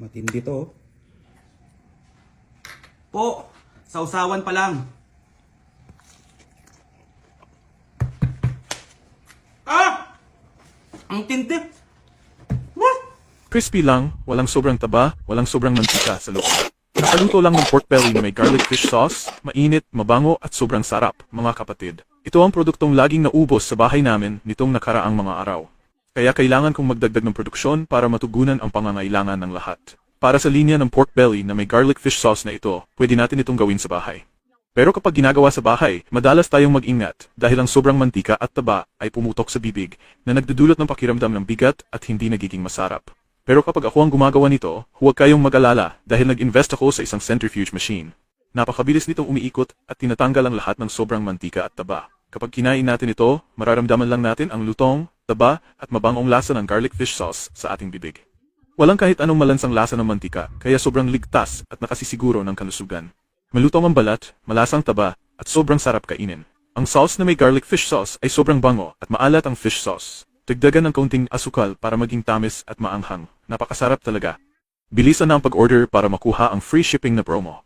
Matindi to. Po, sausawan pa lang. Ah! Ang tindi. What? Crispy lang, walang sobrang taba, walang sobrang mantika sa loob. Nakaluto lang ng pork belly na may garlic fish sauce, mainit, mabango at sobrang sarap, mga kapatid. Ito ang produktong laging naubos sa bahay namin nitong nakaraang mga araw. Kaya kailangan kong magdagdag ng produksyon para matugunan ang pangangailangan ng lahat. Para sa linya ng pork belly na may garlic fish sauce na ito, pwede natin itong gawin sa bahay. Pero kapag ginagawa sa bahay, madalas tayong mag-ingat dahil ang sobrang mantika at taba ay pumutok sa bibig na nagdudulot ng pakiramdam ng bigat at hindi nagiging masarap. Pero kapag ako ang gumagawa nito, huwag kayong mag-alala dahil nag-invest ako sa isang centrifuge machine. Napakabilis nitong umiikot at tinatanggal ang lahat ng sobrang mantika at taba. Kapag kinain natin ito, mararamdaman lang natin ang lutong, taba at mabangong lasa ng garlic fish sauce sa ating bibig. Walang kahit anong malansang lasa ng mantika, kaya sobrang ligtas at nakasisiguro ng kalusugan. Malutong ang balat, malasang taba, at sobrang sarap kainin. Ang sauce na may garlic fish sauce ay sobrang bango at maalat ang fish sauce. Dagdagan ng kaunting asukal para maging tamis at maanghang. Napakasarap talaga. Bilisan na ang pag-order para makuha ang free shipping na promo.